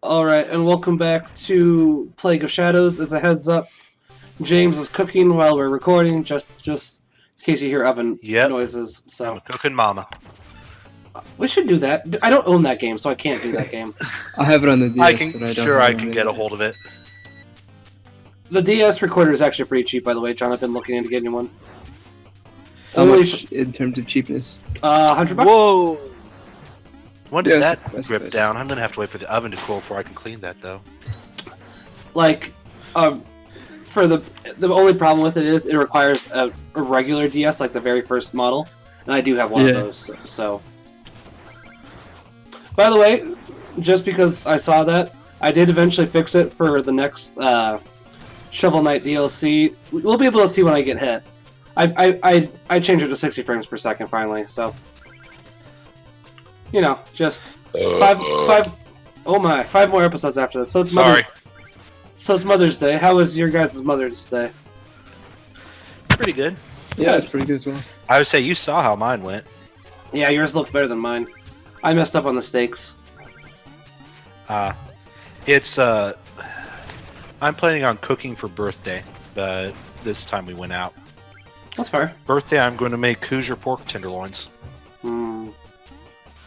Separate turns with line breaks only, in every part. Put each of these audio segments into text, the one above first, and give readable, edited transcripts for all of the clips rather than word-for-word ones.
Alright, and welcome back to Plague of Shadows. As a heads up, James is cooking while we're recording, just in case you hear oven noises. So
I'm a cooking mama.
We should do that. I don't own that game, so I can't do that game.
I have it on the DS,
I can,
but I don't
sure, I
have
can
it.
get a hold of it.
The DS recorder is actually pretty cheap, by the way, John. I've been looking into getting one.
How much in terms of cheapness?
$100.
Whoa! When did
Yeah,
that rip down? I'm gonna have to wait for the oven to cool before I can clean that, though.
Like, for the only problem with it is it requires a regular DS, like the very first model, and I do have one of those. So, by the way, just because I saw that, I did eventually fix it for the next Shovel Knight DLC. We'll be able to see when I get hit. I changed it to 60 frames per second finally, so you know, just five. Oh my, 5 more episodes after this. So it's Mother's Day. How was your guys' Mother's Day?
Pretty good.
Yeah, it's pretty good as well.
I would say you saw how mine went.
Yeah, yours looked better than mine. I messed up on the steaks.
It's I'm planning on cooking for birthday, but this time we went out.
That's fair.
Birthday, I'm going to make Hoosier pork tenderloins.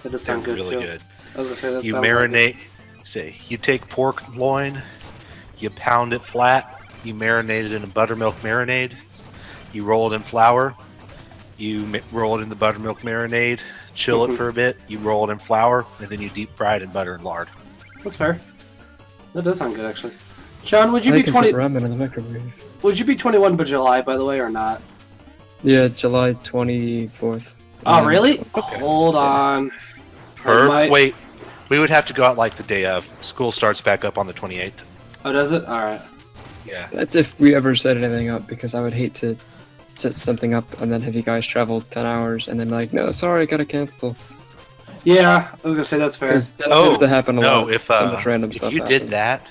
That does sound good
really
too.
good.
I was gonna say that.
You
sounds
marinate.
Like
You take pork loin, you pound it flat, you marinate it in a buttermilk marinade, you roll it in flour, you roll it in the buttermilk marinade, chill it for a bit, you roll it in flour, and then you deep fry it in butter and lard.
That's fair. That does sound good, actually. John, would you be 20?
Ramen in the microwave.
Would you be 21 by July, by the way, or not?
Yeah, July 24th.
Oh, really?
Okay.
Hold on.
Wait, we would have to go out like the day of. School starts back up on the 28th.
Oh, does it? All right.
Yeah. That's if we ever set anything up, because I would hate to set something up and then have you guys travel 10 hours and then be like, no, sorry, I gotta cancel.
Yeah, I was gonna say that's fair.
Because that tends to happen a lot.
If
so much random
if
stuff
you
happens.
did that,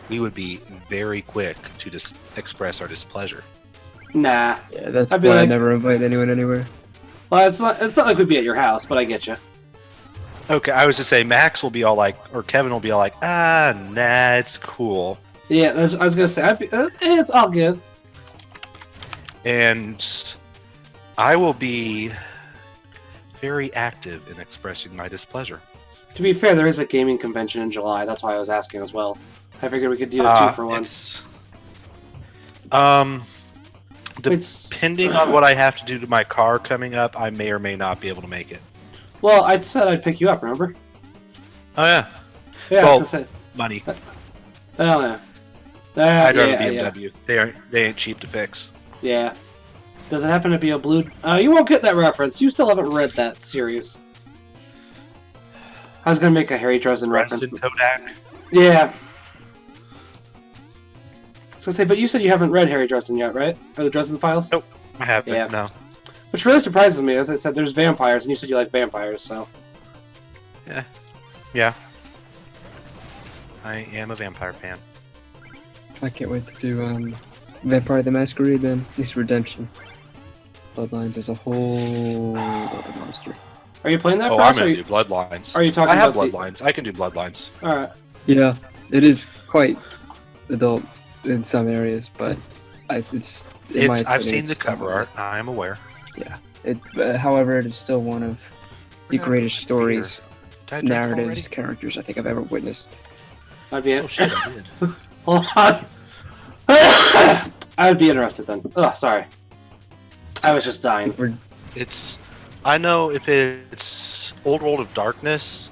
we would be very quick to just express our displeasure.
Nah.
Yeah, that's
I'd
why
be
I
like,
never invite anyone anywhere.
Well, it's not like we'd be at your house, but I get you.
Okay, I was to say Max will be all like, or Kevin will be all like, nah, it's cool.
Yeah, I was gonna say, it's all good.
And I will be very active in expressing my displeasure.
To be fair, there is a gaming convention in July. That's why I was asking as well. I figured we could do a 2 for 1.
Depending on what I have to do to my car coming up, I may or may not be able to make it.
Well, I said I'd pick you up, remember?
Oh, yeah.
Yeah,
well,
I was gonna say,
money.
oh, yeah.
I'd rather
yeah,
BMW. They ain't cheap to fix.
Yeah. Does it happen to be a blue... you won't get that reference. You still haven't read that series. I was going to make a Harry Dresden reference.
Kodak?
Yeah. I was going to say, but you said you haven't read Harry Dresden yet, right? Or the Dresden Files?
Nope, I haven't,
yeah.
No.
Which really surprises me. As I said, there's vampires, and you said you like vampires, so...
Yeah. I am a vampire fan.
I can't wait to do Vampire the Masquerade then. At least Redemption. Bloodlines is a whole other monster.
Are you playing that
I'm
first?
going to do Bloodlines.
Are you talking
I have
about
Bloodlines. I can do Bloodlines.
Alright.
Yeah, it is quite adult in some areas, but I've
seen the cover art. I am aware.
Yeah. However, it is still one of the greatest stories,
Did I drink
narratives, characters I think I've ever witnessed.
I'd be
Oh shit, I did.
Hold on. I would be interested then. Oh, sorry. I was just dying.
I know if it's Old World of Darkness,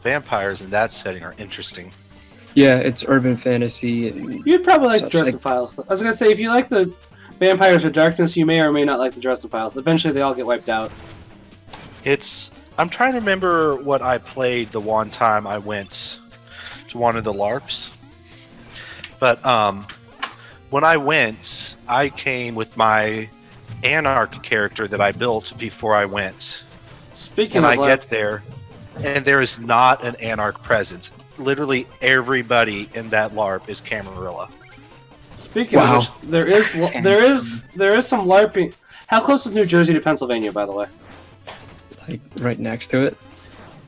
vampires in that setting are interesting.
Yeah, it's urban fantasy. And
You'd probably like the
such,
Dresden Files. I was gonna say, if you like the Vampires of Darkness, you may or may not like the Dresden Files. Eventually, they all get wiped out.
I'm trying to remember what I played the one time I went to one of the LARPs. But when I went, I came with my Anarch character that I built before I went.
Speaking
and
of
I
LARP,
get there, and there is not an Anarch presence. Literally everybody in that LARP is Camarilla.
speaking of which, there is some LARPing. How close is New Jersey to Pennsylvania, by the way?
like right next to it.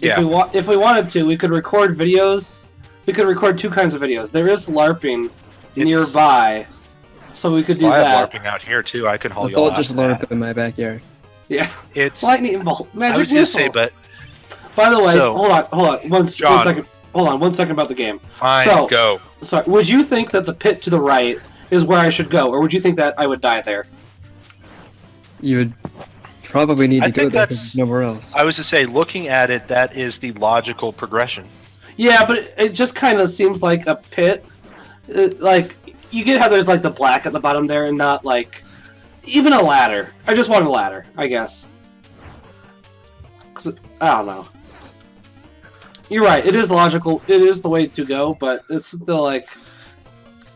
If we wanted to, we could record videos we could record two kinds of videos. There is LARPing
It's-
nearby, so we could do
Well, I
that.
have LARPing out here too. I can haul
Let's
you all
all
out
just
to that.
LARP in my backyard.
Yeah,
It's.
lightning bolt,
I
magic
was gonna
missile.
say, but
By the way,
So-
hold on, one
John.
second. Hold on, 1 second about the game.
fine,
So-
go.
Sorry, would you think that the pit to the right is where I should go, or would you think that I would die there?
You would probably need
I
to go
think
there
that's-
because there's nowhere else.
I was to say, looking at it, that is the logical progression.
Yeah, but it just kind of seems like a pit. Like, you get how there's like the black at the bottom there, and not like even a ladder. I just want a ladder, I guess. 'Cause I don't know. You're right. It is logical. It is the way to go, but it's still like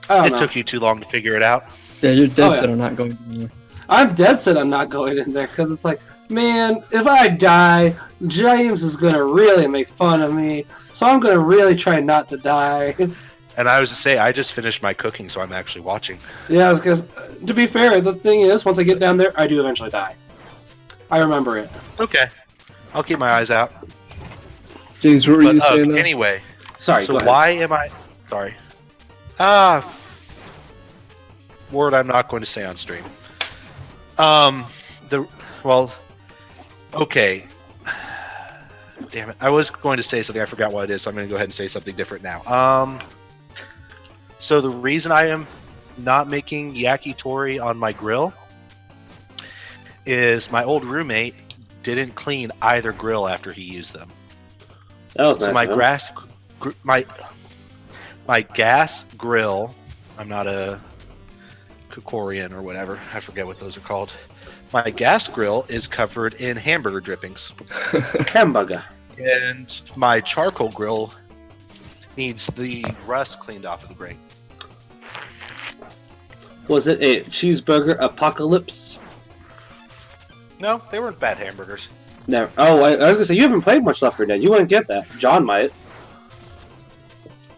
I don't
It
know.
took you too long to figure it out.
Yeah, you're dead
Oh,
set
yeah.
on not going anywhere.
I'm dead set on not going in there because it's like, man, if I die, James is gonna really make fun of me. So I'm gonna really try not to die.
And I was to say, I just finished my cooking, so I'm actually watching.
Yeah, because to be fair, the thing is, once I get down there, I do eventually die. I remember it.
Okay, I'll keep my eyes out.
James, what were
But
you saying? though?
anyway,
Sorry.
so
go ahead.
why am I? Sorry. Word I'm not going to say on stream. Okay. Damn it! I was going to say something. I forgot what it is, so I'm going to go ahead and say something different now. So the reason I am not making yakitori on my grill is my old roommate didn't clean either grill after he used them.
That was
So
nice.
my
of him.
my gas grill. I'm not a Kokorian or whatever. I forget what those are called. My gas grill is covered in hamburger drippings,
Hamburger.
and my charcoal grill needs the rust cleaned off of the grate.
Was it a cheeseburger apocalypse?
No, they weren't bad hamburgers.
No. Oh, I was gonna say you haven't played much Left 4 Dead. You wouldn't get that. John might.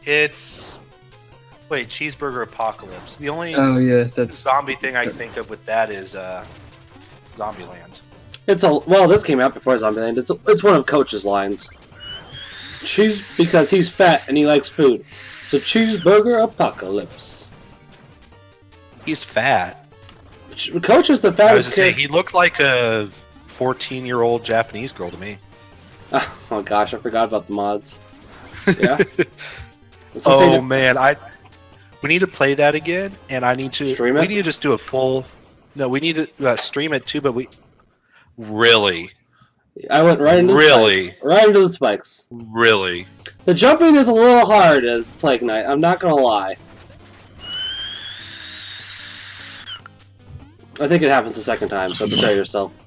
Wait, cheeseburger apocalypse. The only
Oh yeah, that's
zombie thing I think of with that is Zombieland.
This came out before Zombieland. It's one of Coach's lines. Cheese because he's fat and he likes food. So cheeseburger apocalypse.
He's fat.
Coach is the
I was
fattest
to say
character.
he looked like a 14-year-old Japanese girl to me.
Oh gosh, I forgot about the mods. Yeah. Let's
Oh
say-
man, we need to play that again, and I need to.
Stream it?
We need to just do a full. No, we need to stream it too, but we really,
I went right into the
Really?
spikes. Right into the spikes.
really.
The jumping is a little hard as Plague Knight. I'm not gonna lie. I think it happens the second time, so prepare yourself.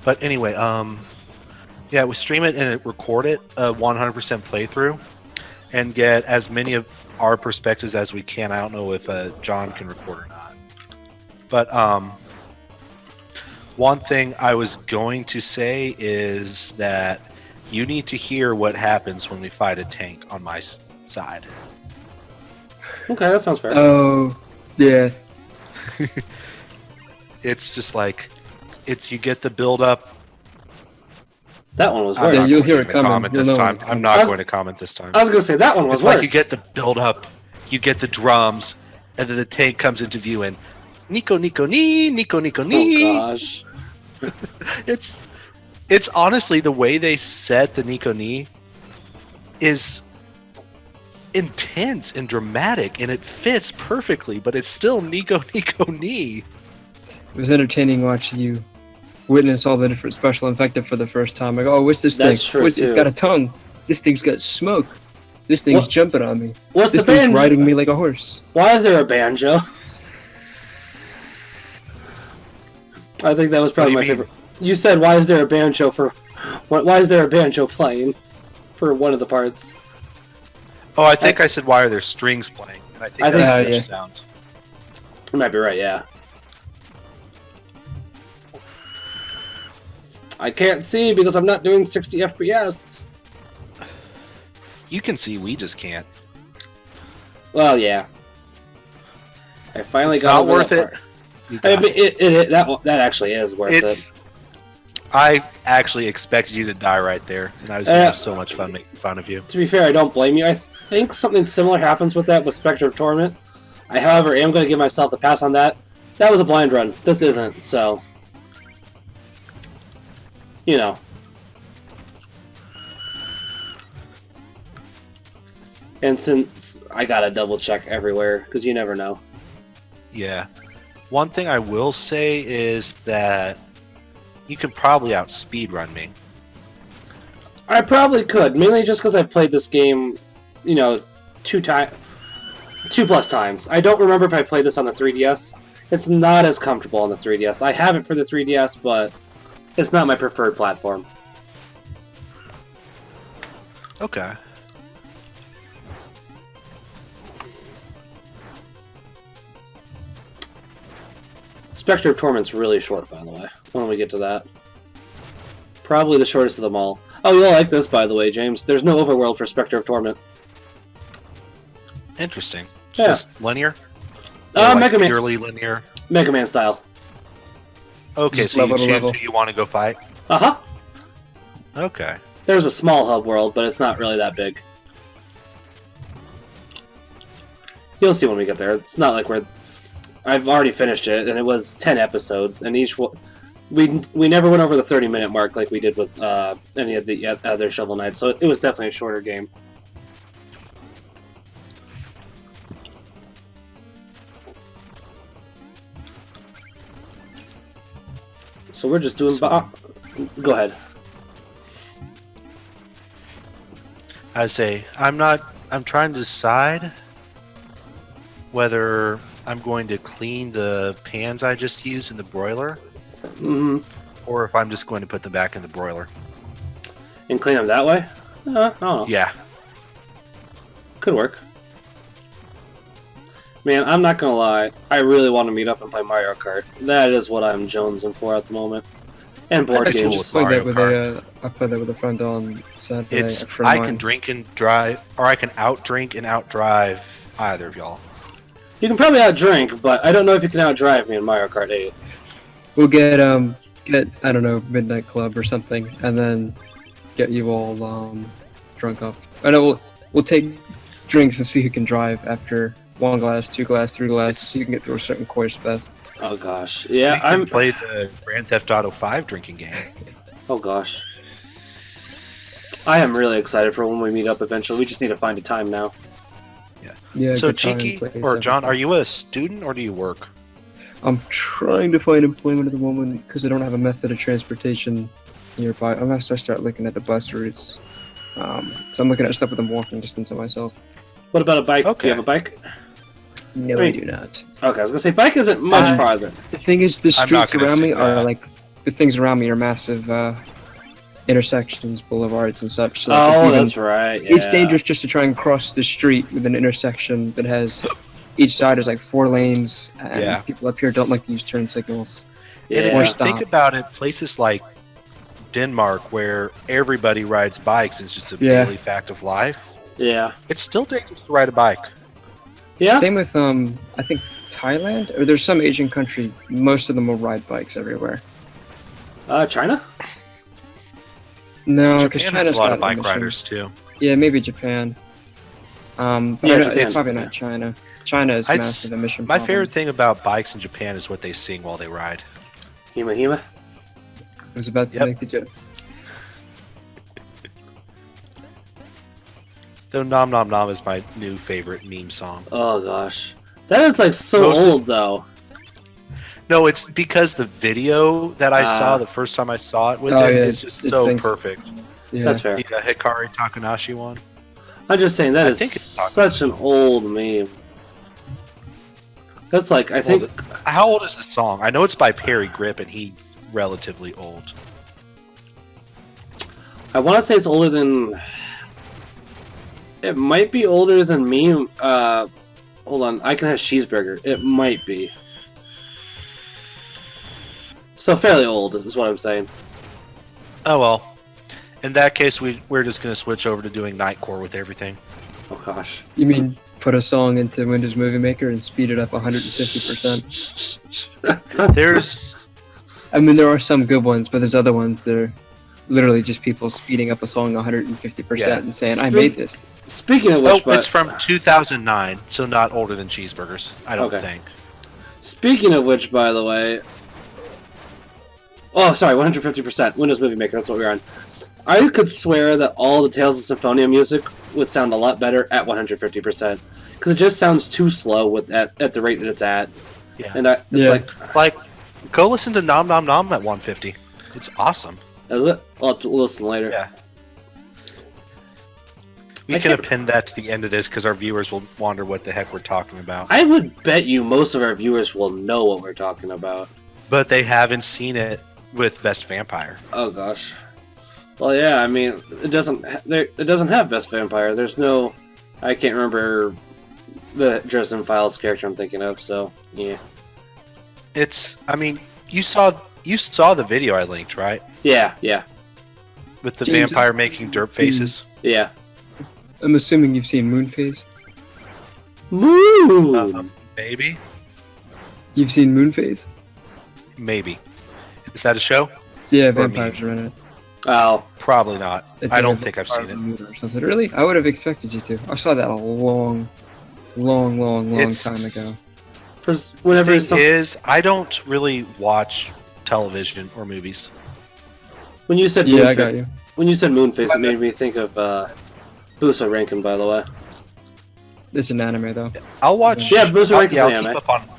But anyway, yeah, we stream it and record it a 100% playthrough, and get as many of our perspectives as we can. I don't know if John can record or not, but one thing I was going to say is that you need to hear what happens when we fight a tank on my side.
Okay, that sounds fair.
oh yeah.
It's just like you get the build up.
That one was
I'm
worse.
Yeah,
not
you'll
going
hear
to
it coming.
comment
You'll
this
know when
time.
it's
I'm
coming.
not
I was-
going to comment this time.
I was gonna say that one was
It's
worse.
like you get the build up, you get the drums, and then the tank comes into view and Nico Nico Nee, Nico Nico Nee.
Oh gosh.
It's honestly the way they set the Nico Nee is intense and dramatic, and it fits perfectly, but it's still Nico Nico Nee.
It was entertaining watching you witness all the different special effects for the first time. Like, oh, what's this
That's
thing?
true,
It's
too.
got a tongue. This thing's got smoke. This thing's
What-
jumping on me.
What's
This
the
thing's
banjo?
riding me like a horse.
Why is there a banjo? I think that was probably
What
my
do you mean?
favorite. You said, "Why is there a banjo for? Why is there a banjo playing for one of the parts?"
Oh, I think I said why are there strings playing? And I think
I think-
that's the
yeah.
sound.
You might be right. Yeah. I can't see because I'm not doing 60 FPS.
You can see, we just can't.
Well, yeah. I finally
It's
got
not
over
worth
that
it.
part.
You
I
got
mean, that actually is worth
It's.
it.
I actually expected you to die right there, and I was going to have so much fun making fun of you.
To be fair, I don't blame you. I think something similar happens with that with Spectre of Torment. I, however, am going to give myself the pass on that. That was a blind run. This isn't, so... You know. And since I gotta double check everywhere, because you never know.
Yeah. One thing I will say is that you can probably outspeed run me.
I probably could, mainly just because I've played this game, you know, 2+ times. I don't remember if I played this on the 3DS. It's not as comfortable on the 3DS. I have it for the 3DS, but it's not my preferred platform.
Okay.
Spectre of Torment's really short, by the way, when we get to that. Probably the shortest of them all. Oh, you'll like this, by the way, James. There's no overworld for Spectre of Torment.
Interesting.
Yeah.
Just linear? Or like
Mega Man.
purely linear?
Mega Man style.
Okay,
Just
so you
level to
choose
level.
who you want to go fight?
Uh-huh.
Okay.
There's a small hub world, but it's not really that big. You'll see when we get there. It's not like we're... I've already finished it, and it was 10 episodes, and each one... We never went over the 30-minute mark like we did with any of the other Shovel Knights, so it was definitely a shorter game. So we're just doing... Go ahead.
I say, I'm trying to decide whether I'm going to clean the pans I just used in the broiler, or if I'm just going to put them back in the broiler.
And clean them that way? I don't know.
Yeah.
Could work. Man, I'm not gonna lie. I really want to meet up and play Mario Kart. That is what I'm jonesing for at the moment. And board
Actually,
games.
with
Played that
Mario
with I played that with a friend on Saturday.
It's
a friend
I
of
can
mine.
drink and drive, or I can outdrink and outdrive either of y'all.
You can probably outdrink, but I don't know if you can outdrive me in Mario Kart 8.
We'll get I don't know, Midnight Club or something, and then get you all drunk up. I know we'll take drinks and see who can drive after 1 glass, 2 glass, 3 glass, so you can get through a certain course fast.
Oh gosh. Yeah,
We can play the Grand Theft Auto 5 drinking game.
Oh gosh. I am really excited for when we meet up eventually. We just need to find a time now.
Yeah.
So
good time
Cheeky
to play
or
stuff.
John, are you a student or do you work?
I'm trying to find employment at the moment because I don't have a method of transportation nearby unless I start looking at the bus routes. So I'm looking at stuff within walking distance of myself.
What about a bike? Do
Okay.
you have a bike?
No,
Wait.
I do not.
Okay, I was gonna say bike isn't much farther.
The thing is, the
I'm not
streets
gonna
around
say
me are
that.
like the things around me are massive intersections, boulevards, and such. So
Oh,
it's
that's right. Yeah.
It's dangerous just to try and cross the street with an intersection that has each side is like 4 lanes, and
Yeah.
people up here don't like to use turn signals.
Yeah.
And if
Or
you
stop.
think about it, places like Denmark, where everybody rides bikes, it's just a
Yeah.
daily fact of life.
Yeah.
It's still dangerous to ride a bike.
Yeah.
Same with I think Thailand, or there's some Asian country. Most of them will ride bikes everywhere.
China?
No, because
Japan has
China's
a lot
got
of bike
emissions.
riders too.
Yeah, maybe Japan. But
Yeah,
no,
Japan.
it's probably not China. China is
I'd
massive emission.
My favorite
problems.
thing about bikes in Japan is what they sing while they ride.
Hima Hima?
I was about to
Yep.
make the joke.
Though Nom Nom Nom is my new favorite meme song.
Oh gosh. That is like so
Most of-
old though.
No, it's because the video that I
Ah.
saw the first time I saw it with
Oh,
him
yeah,
is just
it
so
sings-
perfect.
Yeah.
That's fair.
The Hikari Takanashi one.
I'm just saying that
I
is
think it's talking
such an old meme. That's like I think
How old is the song? I know it's by Perry Grip, and he's relatively old.
I want to say it's older than. It might be older than me. Hold on, I can have cheeseburger. It might be. So fairly old is what I'm saying.
Oh well. In that case, we're just gonna switch over to doing Nightcore with everything.
Oh gosh.
You mean put a song into Windows Movie Maker and speed it up 150%?
There's
I mean, there are some good ones, but there's other ones that are literally just people speeding up a song 150%
Yeah.
and saying, "I made this."
Speaking of which,
It's from 2009, so not older than cheeseburgers. I don't
Okay.
think.
Speaking of which, by the way, oh, sorry, 150%. Windows Movie Maker, that's what we're on. I could swear that all the Tales of Symphonia music would sound a lot better at 150%. Because it just sounds too slow at the rate that it's at.
Yeah.
And it's
Like, go listen to Nom Nom Nom at 150. It's awesome.
is it? I'll have to listen later.
Yeah.
I
We can
can't-
append that to the end of this because our viewers will wonder what the heck we're talking about.
I would bet you most of our viewers will know what we're talking about.
But they haven't seen it with Best Vampire.
Oh gosh. Well, yeah. I mean, it doesn't have Best Vampire. There's no. I can't remember the Dresden Files character I'm thinking of. So yeah.
I mean, you saw the video I linked, right?
Yeah. Yeah.
With the
James,
vampire making derp faces.
Yeah.
I'm assuming you've seen Moonphase.
Moon.
Maybe.
You've seen Moonphase?
Maybe. Is that a show?
Yeah,
Or
vampires are in it.
Oh.
Probably not.
It's
I
like
don't
a
think I've
vampire
seen it.
movie or something. Really? I would have expected you to. I saw that a long
It's-
time ago.
Whenever
Thing is, I don't really watch television or movies.
when you said
Yeah, I
Moonface,
got you.
when you said Moonface, it made me think of Buso Rankin. By the way.
It's an anime though.
I'll watch.
Yeah, Bruce
I'll,
Rankin's
yeah, I'll
anime.
keep up on.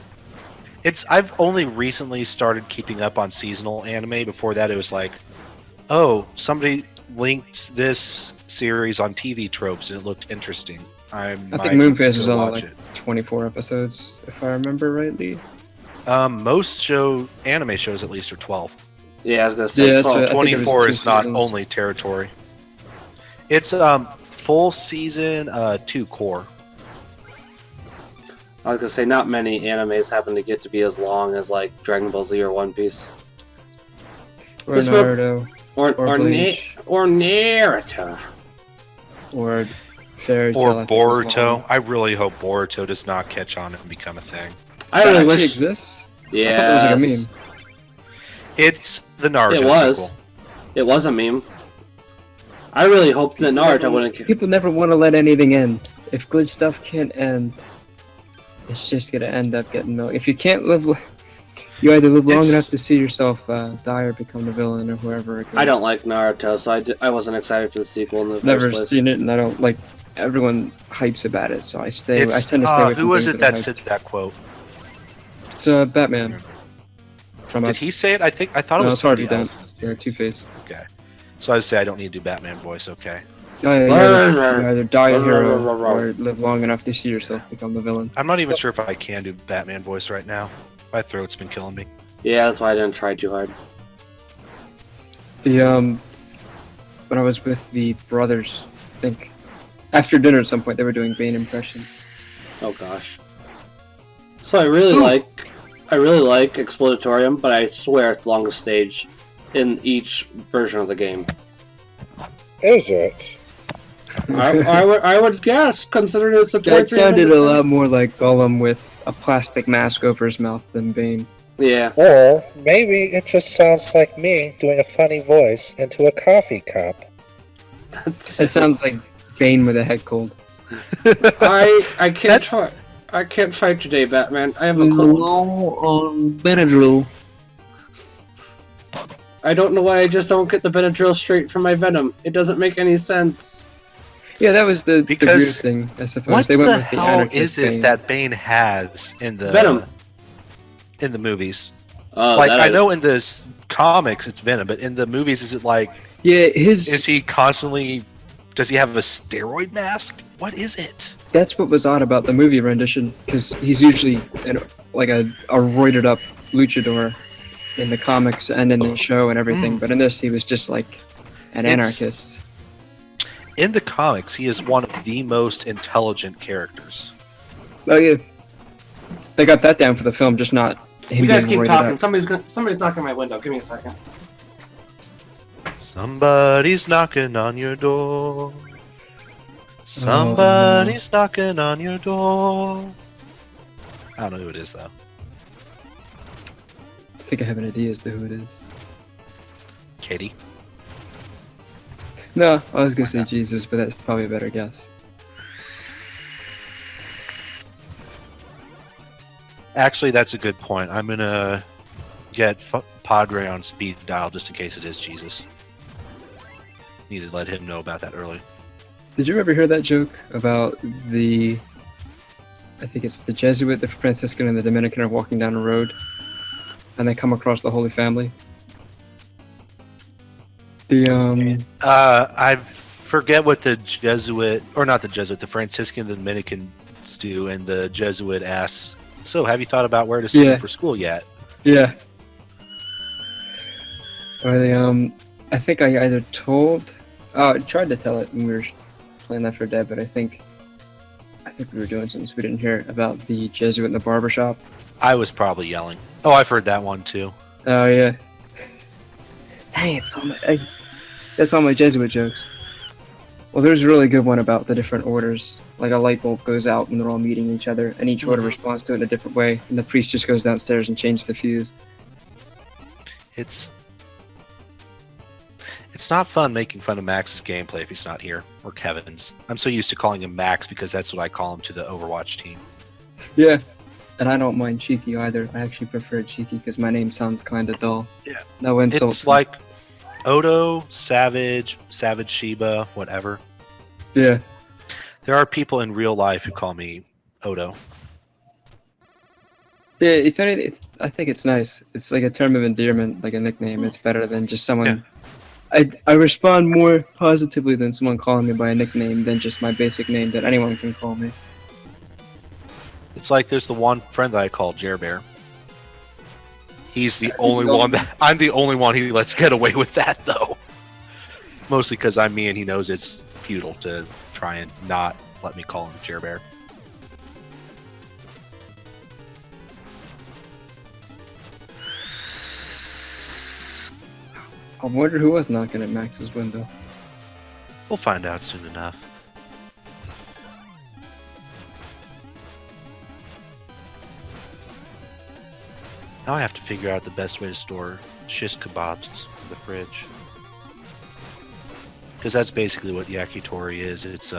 I've only recently started keeping up on seasonal anime. Before that, it was like, oh, somebody linked this series on TV tropes and it looked interesting.
I think Moonphase is only like 24 episodes, if I remember rightly.
Most anime shows at least are 12.
Yeah, I was gonna say
Yeah, that's
12.
what- I think it was
24
2
is not
seasons.
only territory. It's full season 2 core.
I was gonna say not many animes happen to get to be as long as like Dragon Ball Z or One Piece
Or
This
Naruto,
or
Bleach.
Naruto.
or Fairy Tail.
Or
I think was
Boruto.
long.
I really hope Boruto does not catch on and become a thing.
I
That
really
actually
wish.
exists?
Yeah,
I thought that was like a meme.
It's the Naruto
It was.
sequel.
It was a meme. I really hoped that Naruto wouldn't.
People never want to let anything end. If good stuff can't end, it's just gonna end up getting milk. If you can't live, you either live long
It's-
enough to see yourself die or become the villain or whoever. It goes.
I don't like Naruto, so I wasn't excited for the sequel in the
Never
first place.
seen it, and I don't like. Everyone hypes about it, so I stay. I tend to stay away from
who was
things
it
that
that
are
said
hyped.
that quote?
It's Batman. From
Did he say it? I thought it
No,
was
it's hard to
somebody
do.
else.
Yeah, Two-Face.
Okay. So I would say I don't need to do Batman voice. Okay.
Oh, yeah, you either die a hero or live long enough to see yourself become the villain.
I'm not even sure if I can do Batman voice right now. My throat's been killing me.
Yeah, that's why I didn't try too hard.
The when I was with the brothers, I think after dinner at some point they were doing Bane impressions.
Oh gosh. So I really like Explodatorium, but I swear it's the longest stage in each version of the game.
Is it?
I would guess, considering it's a
That sounded a lot more like Gollum with a plastic mask over his mouth than Bane.
Yeah.
Or maybe it just sounds like me doing a funny voice into a coffee cup.
It sounds like Bane with a head cold.
I can't fight today, Batman. I have a cold.
on Benadryl.
I don't know why I just don't get the Benadryl straight from my Venom. It doesn't make any sense.
Yeah, that was the
Because
weird thing, I suppose.
What
They went
the
with the
hell
anarchist
is it
Bane.
that Bane has in the
Venom.
in the movies?
Oh,
Like
that
I know in the comics it's Venom, but in the movies is it like
Yeah, his
is he constantly? Does he have a steroid mask? What is it?
that's what was odd about the movie rendition, because he's usually like a roided up luchador in the comics and in the show and everything, but in this he was just like an
It's-
anarchist.
In the comics, he is one of the most intelligent characters.
Oh yeah, they got that down for the film, just not him
You guys
being
keep
roided
talking.
up.
Somebody's knocking on my window. Give me a second.
Somebody's knocking on your door. Somebody's knocking on your door. I don't know who it is though.
think I have an idea as to who it is.
Katie.
No, I was gonna say Jesus, but that's probably a better guess.
Actually, that's a good point. I'm gonna get Padre on speed dial just in case it is Jesus. Need to let him know about that early.
Did you ever hear that joke about the? I think it's the Jesuit, the Franciscan, and the Dominican are walking down a road, and they come across the Holy Family.
I forget what the Jesuit, or not the Jesuit, the Franciscan and the Dominicans do, and the Jesuit asks, "So, have you thought about where to send for school yet?"
Yeah. Or they I think I either told, I tried to tell it when we were playing Left 4 Dead, but I think we were doing something so we didn't hear about the Jesuit in the barbershop.
I was probably yelling. Oh, I've heard that one too.
Oh yeah. Dang, that's all my Jesuit jokes. Well, there's a really good one about the different orders. Like a light bulb goes out when they're all meeting each other, and each order responds to it in a different way, and the priest just goes downstairs and changes the fuse.
It's not fun making fun of Max's gameplay if he's not here, or Kevin's. I'm so used to calling him Max because that's what I call him to the Overwatch team.
Yeah, and I don't mind Cheeky either. I actually prefer Cheeky because my name sounds kind of dull.
Yeah.
No insults.
It's like Odo, Savage, Savage Shiba, whatever.
Yeah.
There are people in real life who call me Odo.
Yeah, if anything, I think it's nice. It's like a term of endearment, like a nickname. It's better than just someone...
Yeah.
I respond more positively than someone calling me by a nickname than just my basic name that anyone can call me.
It's like there's the one friend that I call Jer Bear. He's the only one that... I'm the only one who lets get away with that, though. Mostly because I'm me and he knows it's futile to try and not let me call him Jer Bear.
I wonder who was knocking at Max's window.
We'll find out soon enough. Now I have to figure out the best way to store shish kebabs in the fridge. Because that's basically what yakitori is. It's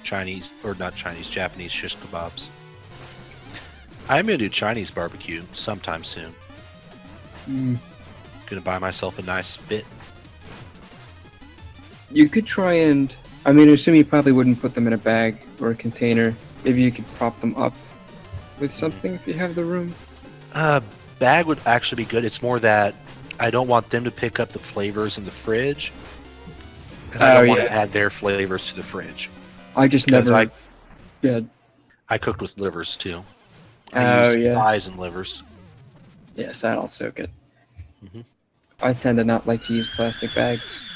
Chinese, or not Chinese, Japanese shish kebabs. I'm going to do Chinese barbecue sometime soon. Gonna buy myself a nice spit.
You could try and... I mean, I assume you probably wouldn't put them in a bag or a container. Maybe you could prop them up with something if you have the room.
Bag would actually be good. It's more that I don't want them to pick up the flavors in the fridge. And I don't want to add their flavors to the fridge.
I just never...
I cooked with livers too.
I
use thighs and livers.
Yes, that'll soak it. I tend to not like to use plastic bags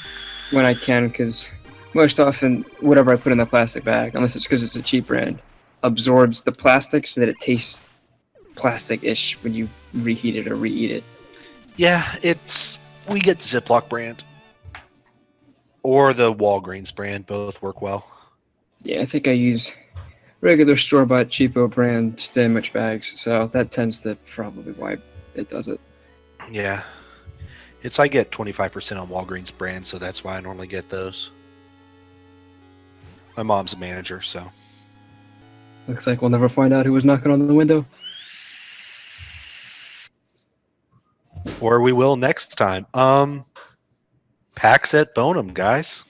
when I can, because most often whatever I put in the plastic bag, unless it's because it's a cheap brand, absorbs the plastic so that it tastes plastic-ish when you reheat it or reheat it.
Yeah, we get the Ziploc brand or the Walgreens brand. Both work well. Yeah,
I think I use regular store-bought cheapo brand sandwich bags, so that tends to probably why it does it.
Yeah. I get 25% on Walgreens brand, so that's why I normally get those. My mom's a manager, so.
Looks like we'll never find out who was knocking on the window.
Or we will next time. PAX at Bonum, guys.